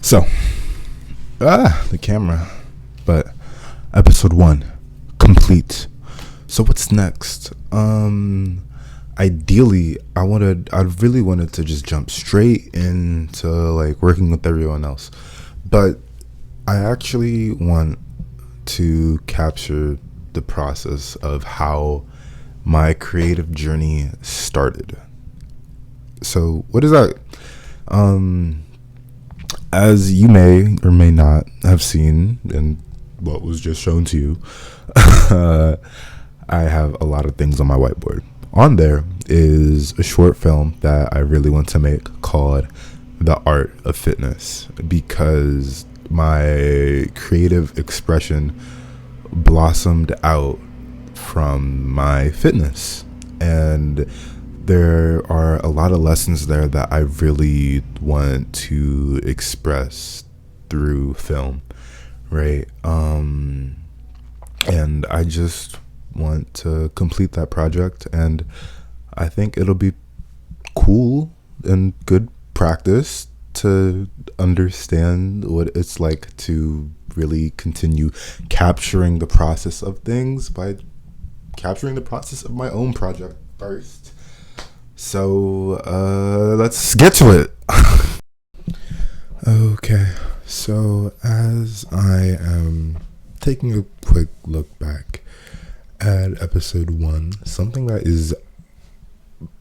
So, the camera. But episode 1 complete. So what's next? Ideally, I really wanted to just jump straight into like working with everyone else. But I actually want to capture the process of how my creative journey started. So, what is that? As you may or may not have seen in what was just shown to you, I have a lot of things on my whiteboard. On there is a short film that I really want to make called The Art of Fitness, because my creative expression blossomed out from my fitness. And there are a lot of lessons there that I really want to express through film, right? And I just want to complete that project, and I think it'll be cool and good practice to understand what it's like to really continue capturing the process of things by capturing the process of my own project first. So let's get to it. Okay, so as I am taking a quick look back at episode 1, something that is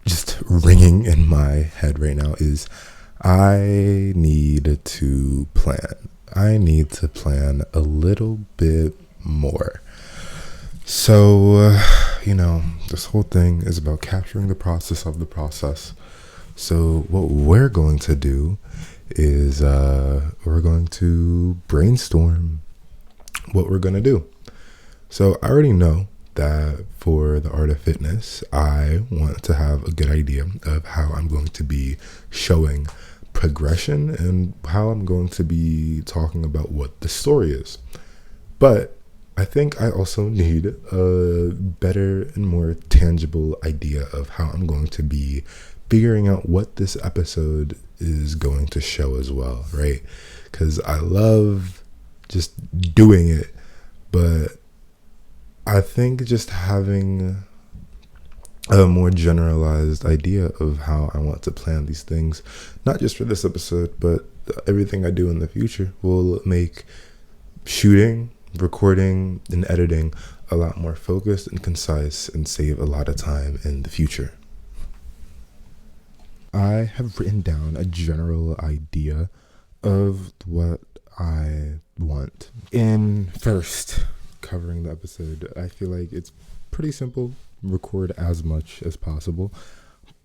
just ringing in my head right now is I need to plan. I need to plan a little bit more. So, this whole thing is about capturing the process of the process. So what we're going to do is we're going to brainstorm what we're going to do. So I already know that for the Art of Fitness, I want to have a good idea of how I'm going to be showing progression and how I'm going to be talking about what the story is. But I think I also need a better and more tangible idea of how I'm going to be figuring out what this episode is going to show as well, right? Because I love just doing it, but I think just having a more generalized idea of how I want to plan these things, not just for this episode, but everything I do in the future, will make shooting, recording, and editing a lot more focused and concise and save a lot of time in the future. I have written down a general idea of what I want. In first covering the episode, I feel like it's pretty simple. Record as much as possible,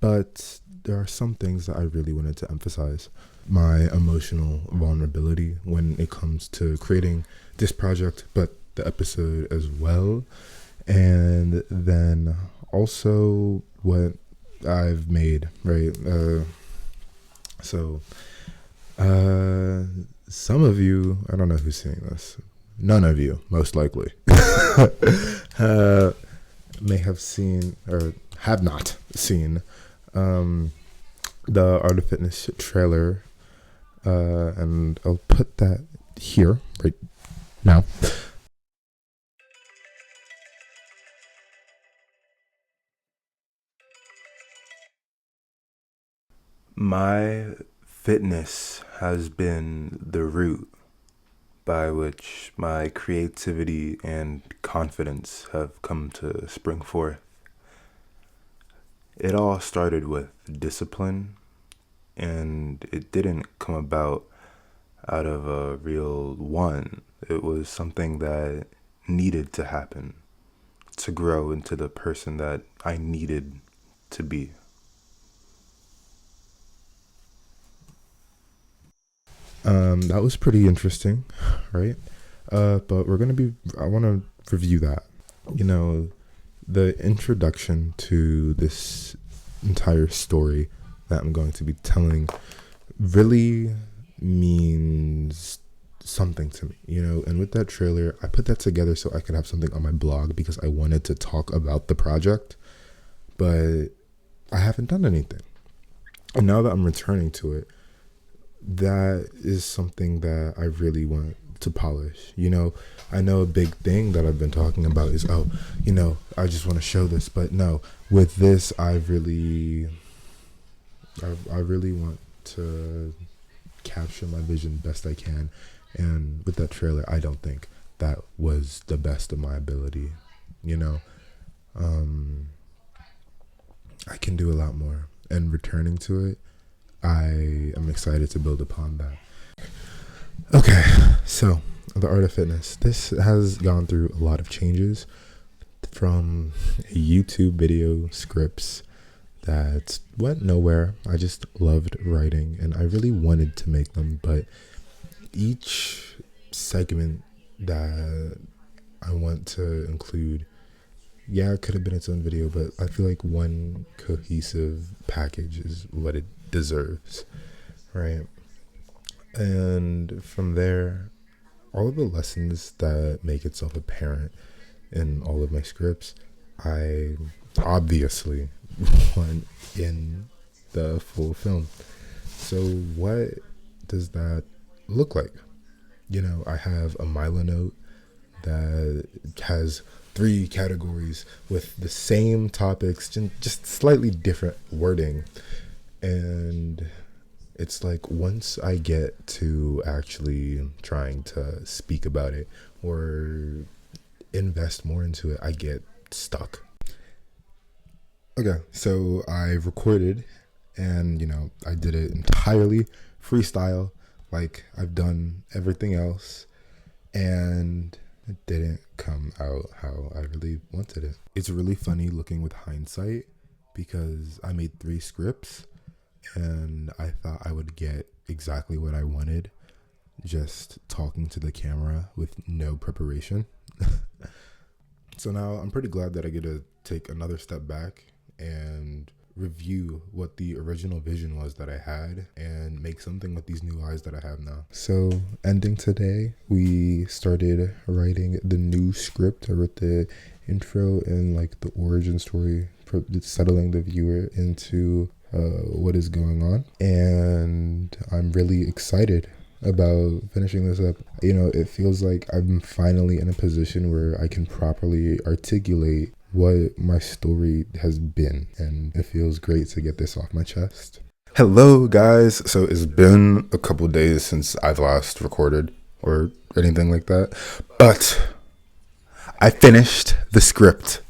but there are some things that I really wanted to emphasize. My emotional vulnerability when it comes to creating this project, but the episode as well. And then also what I've made, right? So some of you, I don't know who's seeing this. None of you, most likely, may have seen or have not seen the Art of Fitness trailer. And I'll put that here right now. My fitness has been the route by which my creativity and confidence have come to spring forth. It all started with discipline, and it didn't come about out of a real want. It was something that needed to happen to grow into the person that I needed to be. That was pretty interesting, right? But I want to review that. The introduction to this entire story that I'm going to be telling really means something to me, and with that trailer, I put that together so I could have something on my blog because I wanted to talk about the project, but I haven't done anything. And now that I'm returning to it, that is something that I really want to polish. I know a big thing that I've been talking about is, I just want to show this, but no, with this, I really want to capture my vision best I can. And with that trailer, I don't think that was the best of my ability. You know, I can do a lot more. And returning to it, I am excited to build upon that. Okay, so the art of fitness. This has gone through a lot of changes from YouTube video scripts that went nowhere. I just loved writing and I really wanted to make them, but each segment that I want to include, yeah, it could have been its own video, but I feel like one cohesive package is what it deserves, right? And from there, all of the lessons that make itself apparent in all of my scripts, I obviously want in the full film. So what does that look like? I have a Milo note that has 3 categories with the same topics, just slightly different wording. And it's like once I get to actually trying to speak about it or invest more into it, I get stuck. Okay, so I recorded and, I did it entirely freestyle like I've done everything else, and it didn't come out how I really wanted it. It's really funny looking with hindsight because I made 3 scripts and I thought I would get exactly what I wanted just talking to the camera with no preparation. So now I'm pretty glad that I get to take another step back and review what the original vision was that I had and make something with these new eyes that I have now. So ending today, we started writing the new script. I wrote the intro and like the origin story, settling the viewer into what is going on. And I'm really excited about finishing this up. It feels like I'm finally in a position where I can properly articulate what my story has been, and it feels great to get this off my chest. Hello guys, so it's been a couple days since I've last recorded or anything like that, but I finished the script.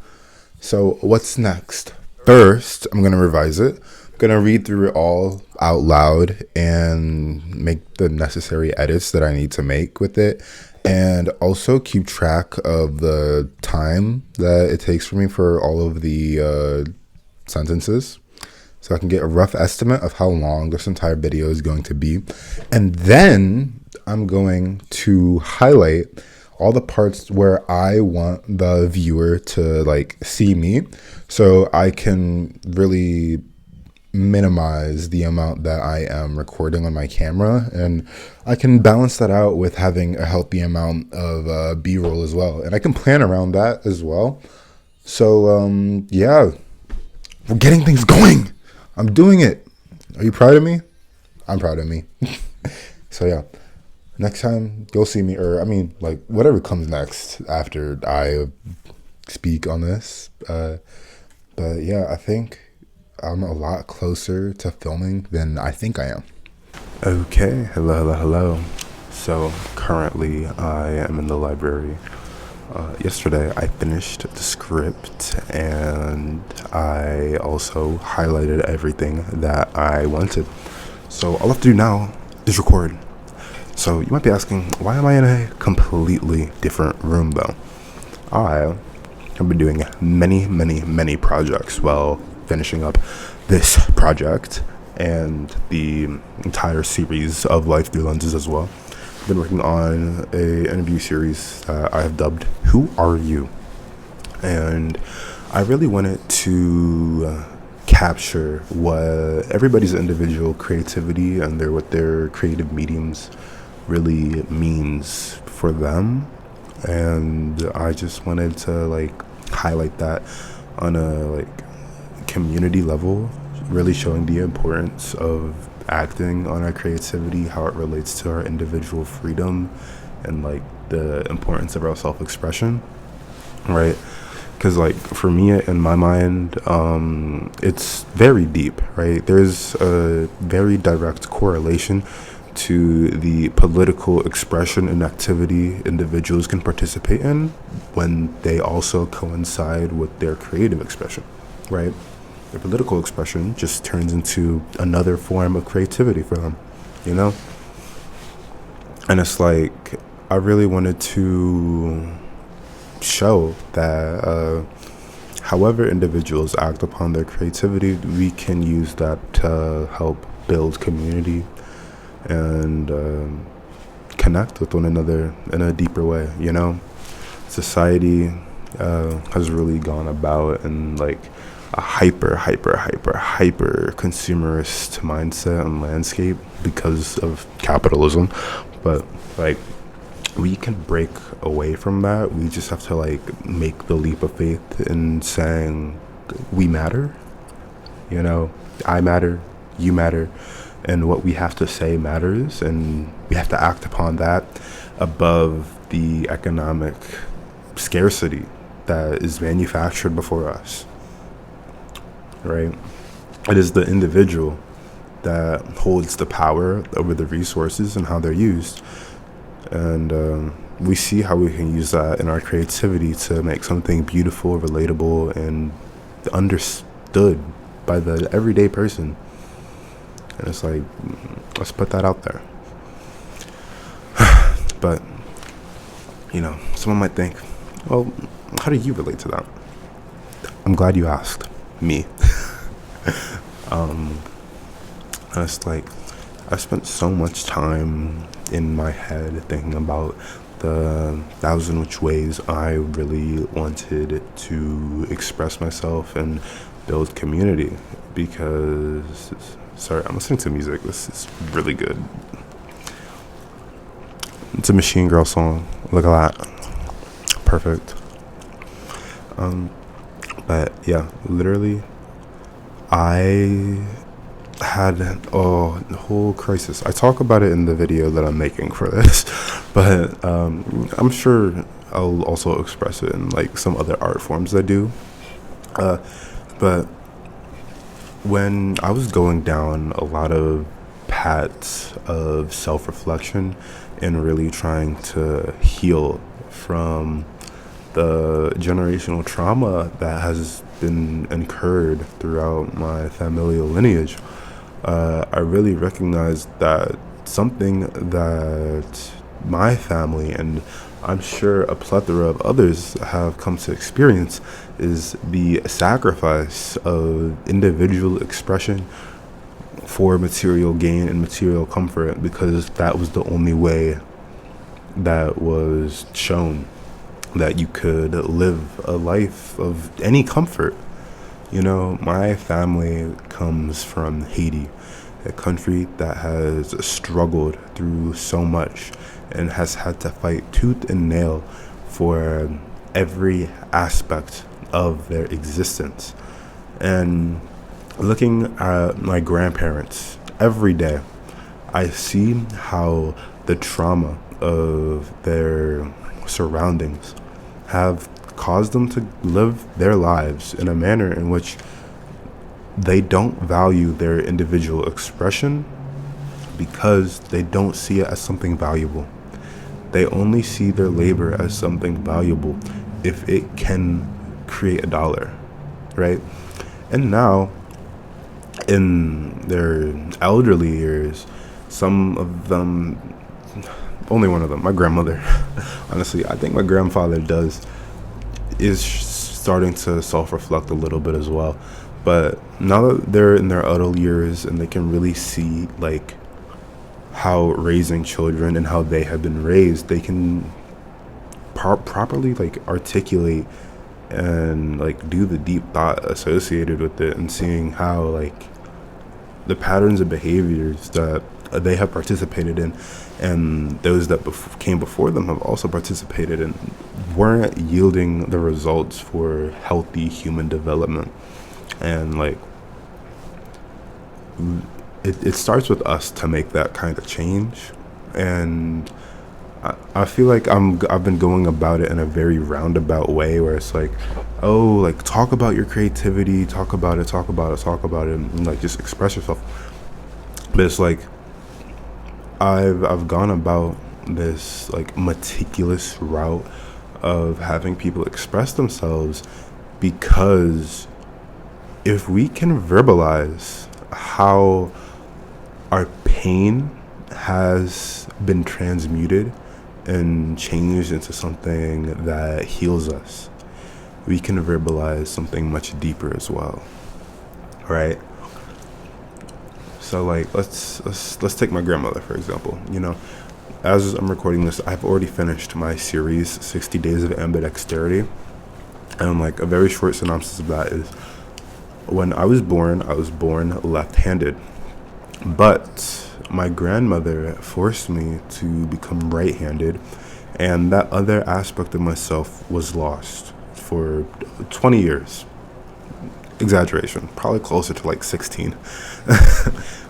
So what's next? First, I'm gonna revise it. I'm gonna read through it all out loud and make the necessary edits that I need to make with it, and also keep track of the time that it takes for me for all of the sentences, so I can get a rough estimate of how long this entire video is going to be. And then I'm going to highlight all the parts where I want the viewer to see me, so I can really minimize the amount that I am recording on my camera, and I can balance that out with having a healthy amount of B-roll as well, and I can plan around that as well. So yeah, we're getting things going. I'm doing it. Are you proud of me? I'm proud of me. So yeah, next time you'll see me, or whatever comes next after I speak on this, but yeah, I think I'm a lot closer to filming than I think I am. Okay, hello. So currently I am in the library. Yesterday I finished the script and I also highlighted everything that I wanted. So all I have to do now is record. So you might be asking, why am I in a completely different room though? I have been doing many projects while finishing up this project and the entire series of Life Through Lenses as well. I've been working on a interview series that I have dubbed Who Are You? And I really wanted to capture what everybody's individual creativity and what their creative mediums really means for them. And I just wanted to highlight that on a community level, really showing the importance of acting on our creativity, how it relates to our individual freedom, and like the importance of our self-expression, right? Because like for me, in my mind, it's very deep, right? There's a very direct correlation to the political expression and activity individuals can participate in when they also coincide with their creative expression, right? Their political expression just turns into another form of creativity for them, you know? And it's like, I really wanted to show that however individuals act upon their creativity, we can use that to help build community and connect with one another in a deeper way, you know? Society has really gone about in like a hyper consumerist mindset and landscape because of capitalism. But like, we can break away from that. We just have to like make the leap of faith in saying we matter, you know? I matter, you matter, and what we have to say matters, and we have to act upon that above the economic scarcity that is manufactured before us, right? It is the individual that holds the power over the resources and how they're used. And we see how we can use that in our creativity to make something beautiful, relatable, and understood by the everyday person. And it's like, let's put that out there. But, you know, someone might think, well, how do you relate to that? I'm glad you asked me. And it's like, I spent so much time in my head thinking about the thousand which ways I really wanted to express myself and build community. Because, sorry, I'm listening to music. This is really good. It's a Machine Girl song. Look at that. Perfect. But yeah, literally, I had a whole crisis. I talk about it in the video that I'm making for this, but I'm sure I'll also express it in like some other art forms I do. But when I was going down a lot of paths of self-reflection and really trying to heal from the generational trauma that has been incurred throughout my familial lineage, I really recognized that something that my family, and I'm sure a plethora of others, have come to experience is the sacrifice of individual expression for material gain and material comfort, because that was the only way that was shown that you could live a life of any comfort. You know, my family comes from Haiti, a country that has struggled through so much and has had to fight tooth and nail for every aspect of their existence. And looking at my grandparents every day, I see how the trauma of their surroundings have caused them to live their lives in a manner in which they don't value their individual expression because they don't see it as something valuable. They only see their labor as something valuable if it can create a dollar, right? And now, in their elderly years, some of them, only one of them, my grandmother, honestly, I think my grandfather is starting to self-reflect a little bit as well. But now that they're in their adult years and they can really see like how raising children and how they have been raised, they can properly like articulate and like do the deep thought associated with it, and seeing how like the patterns of behaviors that they have participated in and those that came before them have also participated in weren't yielding the results for healthy human development. And like it starts with us to make that kind of change. And I feel like I've been going about it in a very roundabout way, where it's like, oh, like, talk about your creativity, talk about it, and like, just express yourself. But it's like, I've gone about this like meticulous route of having people express themselves, because if we can verbalize how our pain has been transmuted and changed into something that heals us, we can verbalize something much deeper as well, right? So like, let's take my grandmother for example. As I'm recording this, I've already finished my series 60 Days of Ambidexterity, and like a very short synopsis of that is, when I was born left-handed, but my grandmother forced me to become right-handed, and that other aspect of myself was lost for 20 years. Exaggeration, probably closer to like 16.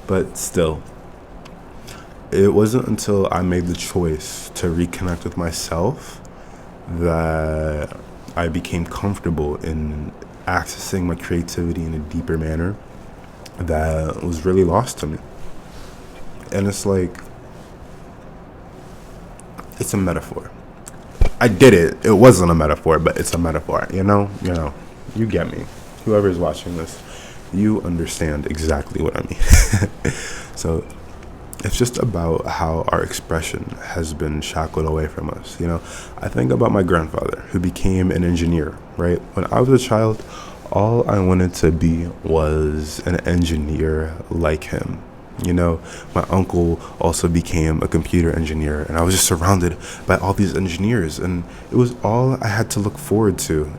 But still, it wasn't until I made the choice to reconnect with myself that I became comfortable in accessing my creativity in a deeper manner that was really lost to me. And it's like, it's a metaphor. I did it. It wasn't a metaphor, but it's a metaphor. You get me. Whoever's watching this, you understand exactly what I mean. So it's just about how our expression has been shackled away from us. I think about my grandfather, who became an engineer, right? When I was a child, all I wanted to be was an engineer like him. My uncle also became a computer engineer, and I was just surrounded by all these engineers, and it was all I had to look forward to.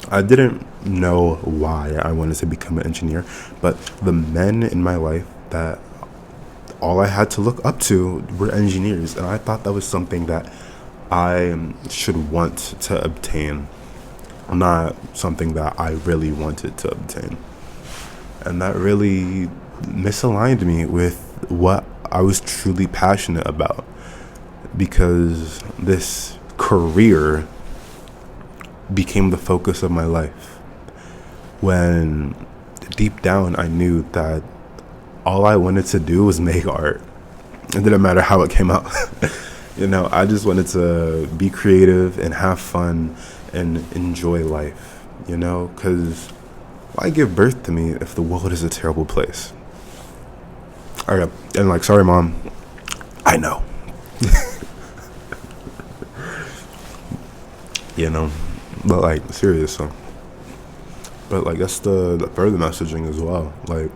I didn't know why I wanted to become an engineer, but the men in my life that all I had to look up to were engineers, and I thought that was something that I should want to obtain, not something that I really wanted to obtain. And that really misaligned me with what I was truly passionate about, because this career became the focus of my life, when deep down I knew that all I wanted to do was make art. It didn't matter how it came out. I just wanted to be creative and have fun and enjoy life, because why give birth to me if the world is a terrible place? All right, and like, sorry, Mom. I know. But like, serious. So. But like, that's the further messaging as well. Like,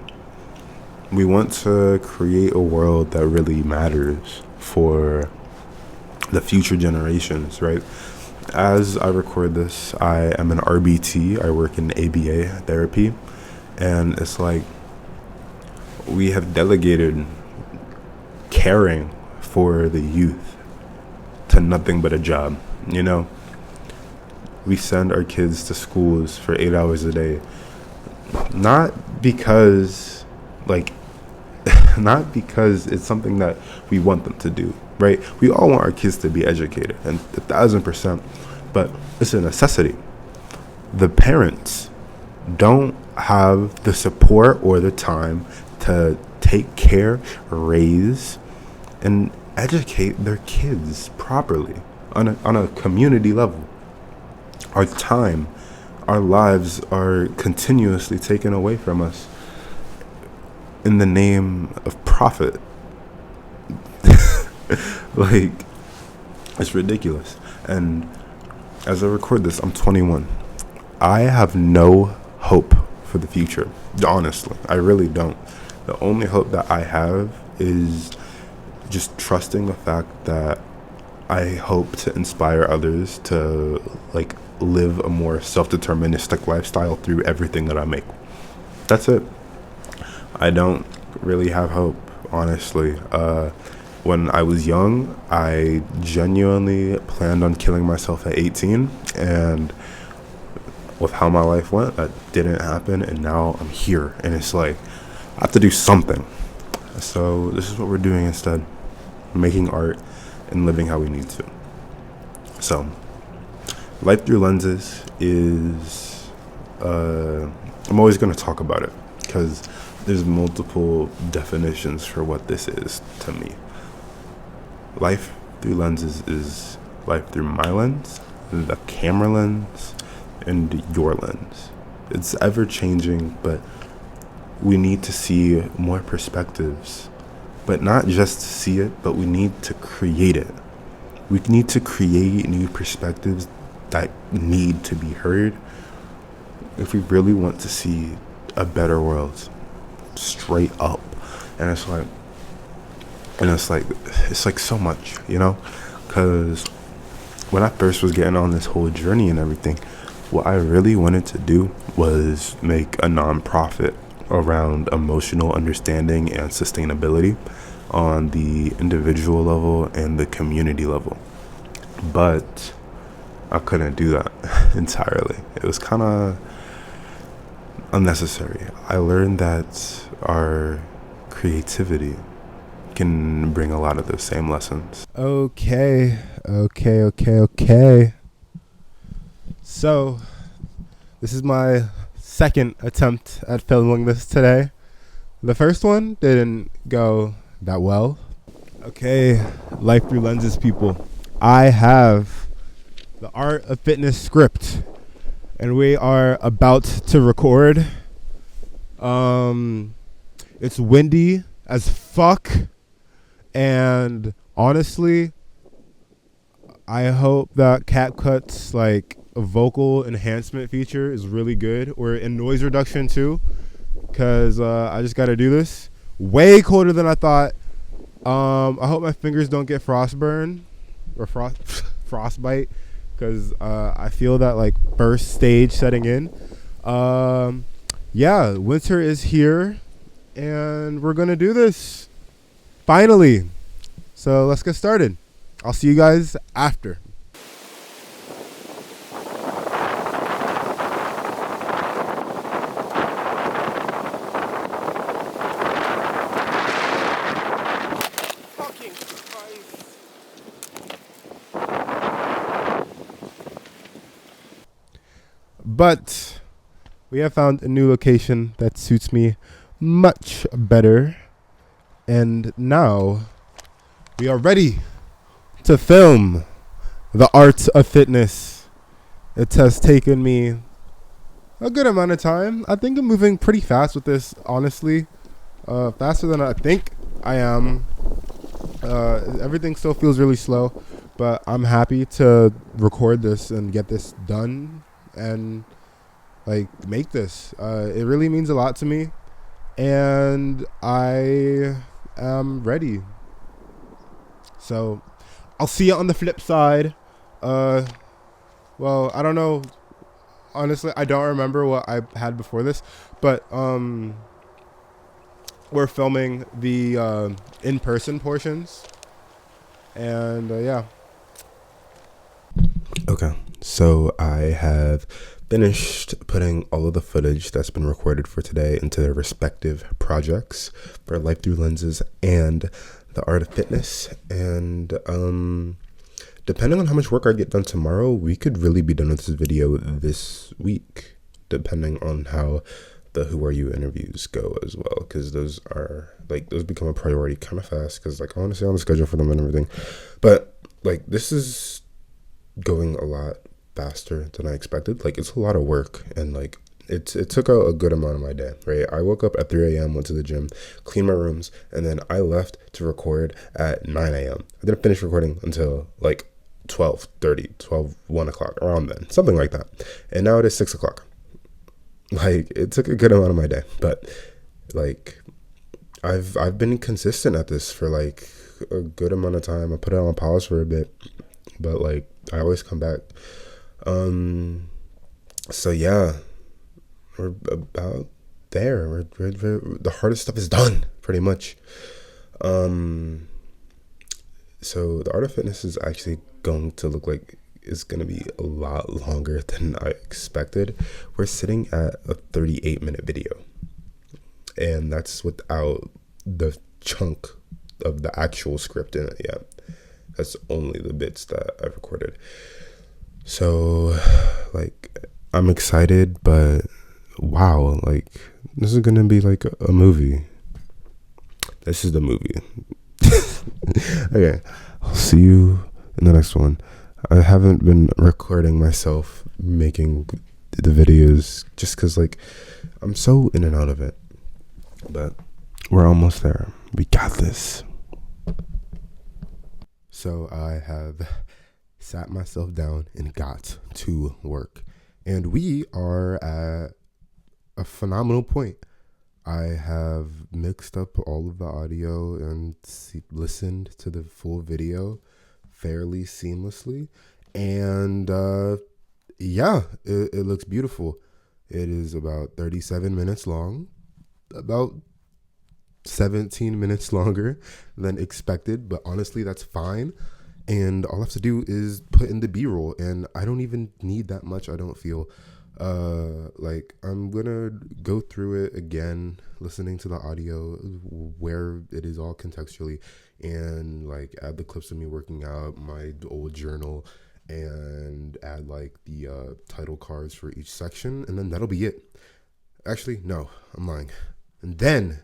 we want to create a world that really matters for the future generations, right? As I record this, I am an RBT. I work in ABA therapy, and it's like, we have delegated caring for the youth to nothing but a job. We send our kids to schools for 8 hours a day, not because it's something that we want them to do, right? We all want our kids to be educated, and 1,000%, but it's a necessity. The parents don't have the support or the time to take care, raise, and educate their kids properly on a community level. Our time, our lives are continuously taken away from us in the name of profit. Like, it's ridiculous. And as I record this, I'm 21. I have no hope for the future. Honestly, I really don't. The only hope that I have is just trusting the fact that I hope to inspire others to like live a more self-deterministic lifestyle through everything that I make. That's it. I don't really have hope, honestly. When I was young, I genuinely planned on killing myself at 18, and with how my life went, that didn't happen, and now I'm here, and it's like I have to do something. So this is what we're doing instead: making art and living how we need to. So, life through lenses is. I'm always going to talk about it because there's multiple definitions for what this is to me. Life through lenses is life through my lens, the camera lens, and your lens. It's ever changing, but we need to see more perspectives. But not just to see it, but we need to create it. We need to create new perspectives that need to be heard if we really want to see a better world, straight up. And it's like so much, because when I first was getting on this whole journey and everything, what I really wanted to do was make a nonprofit around emotional understanding and sustainability on the individual level and the community level. But I couldn't do that entirely. It was kind of unnecessary. I learned that our creativity can bring a lot of those same lessons. Okay. So, this is my second attempt at filming this today. The first one didn't go that well. Okay, Life Through Lenses people. I have the Art of Fitness script, and we are about to record. It's windy as fuck, and honestly, I hope that CapCut's like vocal enhancement feature is really good, or in noise reduction too, because I just gotta do this. Way colder than I thought. I hope my fingers don't get frostburn or frostbite, because I feel that like first stage setting in. Yeah, winter is here, and we're gonna do this finally. So let's get started. I'll see you guys after. Fucking Christ. But we have found a new location that suits me much better. And now we are ready to film the Art of Fitness. It has taken me a good amount of time. I think I'm moving pretty fast with this, honestly. Faster than I think I am. Everything still feels really slow, but I'm happy to record this and get this done and like make this. It really means a lot to me, and I am ready. So I'll see you on the flip side. Well, I don't know. Honestly, I don't remember what I had before this, but we're filming the in-person portions, and yeah. Okay, so I have finished putting all of the footage that's been recorded for today into their respective projects for Life Through Lenses and the Art of Fitness. And depending on how much work I get done tomorrow, we could really be done with this video this week, depending on how the Who Are You interviews go as well, because those become a priority kind of fast, because like I want to stay on the schedule for them and everything. But like this is going a lot faster than I expected. Like it's a lot of work, and like it took a good amount of my day, right? I woke up at 3 a.m., went to the gym, cleaned my rooms, and then I left to record at 9 a.m. I didn't finish recording until like 12:30, 1 o'clock, around then, something like that. And now it is 6 o'clock. Like it took a good amount of my day, but like I've been consistent at this for like a good amount of time. I put it on pause for a bit, but like I always come back. So yeah, we're about there. We're the hardest stuff is done pretty much. So the Art of Fitness is actually going to look like is gonna be a lot longer than I expected. We're sitting at a 38-minute video, and that's without the chunk of the actual script in it yet. That's only the bits that I've recorded. So, like, I'm excited, but wow, like, this is gonna be like a movie. This is the movie. Okay, I'll see you in the next one. I haven't been recording myself making the videos just because, like, I'm so in and out of it. But we're almost there. We got this. So I have sat myself down and got to work. And we are at a phenomenal point. I have mixed up all of the audio and listened to the full video fairly seamlessly. And yeah, it looks beautiful. It is about 37 minutes long, about 17 minutes longer than expected, but honestly, that's fine. And all I have to do is put in the B-roll, and I don't even need that much, I don't feel. Like, I'm gonna go through it again, listening to the audio where it is all contextually, and like add the clips of me working out, my old journal, and add like the title cards for each section, and then that'll be it. Actually, no, I'm lying. And then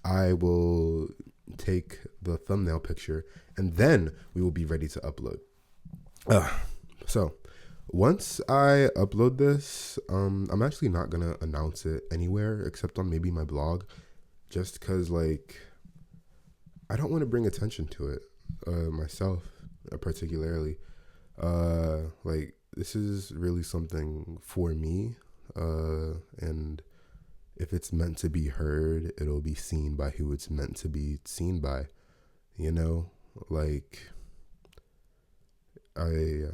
I will take the thumbnail picture, and then we will be ready to upload. So once I upload this, I'm actually not gonna announce it anywhere except on maybe my blog, just because, like, I don't want to bring attention to it myself particularly. Like, this is really something for me, and if it's meant to be heard, it'll be seen by who it's meant to be seen by, you know? Like, I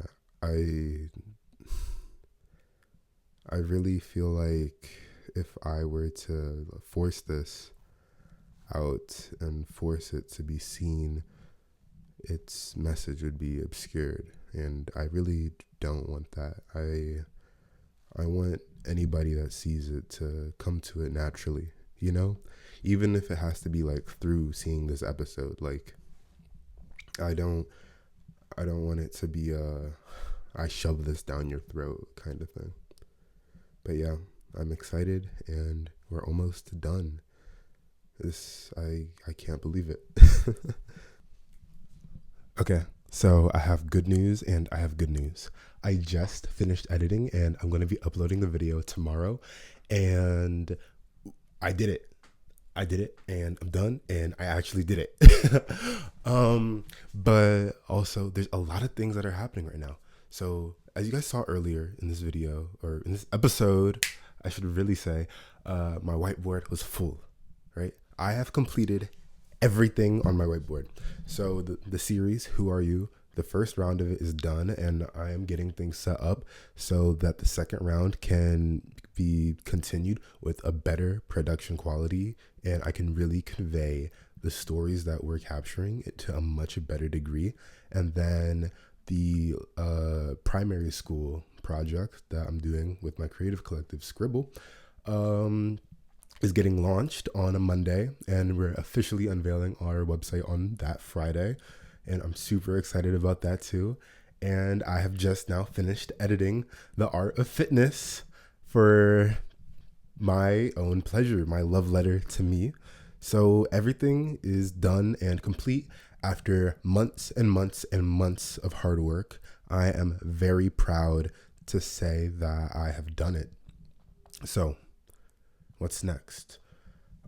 really feel like if I were to force this out and force it to be seen, its message would be obscured, and I really don't want that. I want anybody that sees it to come to it naturally, you know? Even if it has to be like through seeing this episode. Like, I don't want it to be I shove this down your throat kind of thing. But yeah, I'm excited, and we're almost done. I can't believe it. Okay, so I have good news and I have good news. I just finished editing, and I'm going to be uploading the video tomorrow, and I did it. And I'm done, and I actually did it. But also there's a lot of things that are happening right now. So as you guys saw earlier in this video, or in this episode, I should really say, my whiteboard was full, right? I have completed everything on my whiteboard. So the series, Who Are You? The first round of it is done, and I am getting things set up so that the second round can be continued with a better production quality, and I can really convey the stories that we're capturing to a much better degree. And then the primary school project that I'm doing with my creative collective Scribble is getting launched on a Monday, and we're officially unveiling our website on that Friday, and I'm super excited about that too. And I have just now finished editing The Art of Fitness for my own pleasure, my love letter to me. So everything is done and complete after months and months and months of hard work. I am very proud to say that I have done it. So what's next?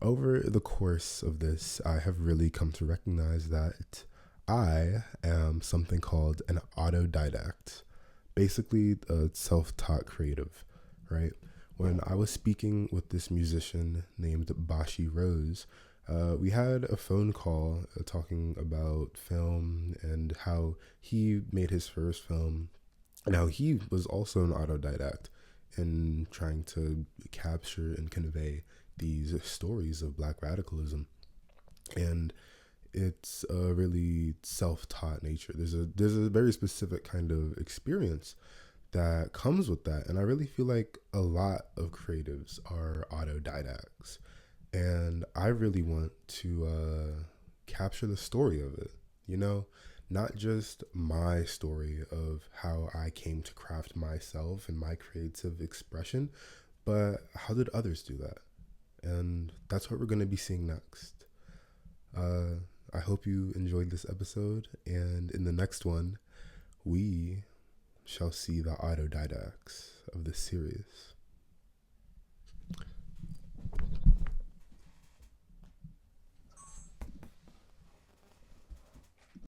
Over the course of this, I have really come to recognize that I am something called an autodidact, basically a self-taught creative, right? When I was speaking with this musician named Bashi Rose, we had a phone call talking about film and how he made his first film. Now, he was also an autodidact in trying to capture and convey these stories of Black radicalism. And it's a really self-taught nature. There's a very specific kind of experience that comes with that, and I really feel like a lot of creatives are autodidacts, and I really want to capture the story of it. You know, not just my story of how I came to craft myself and my creative expression, but how did others do that? And that's what we're going to be seeing next. Uh, I hope you enjoyed this episode, and in the next one, we shall see the autodidacts of this series.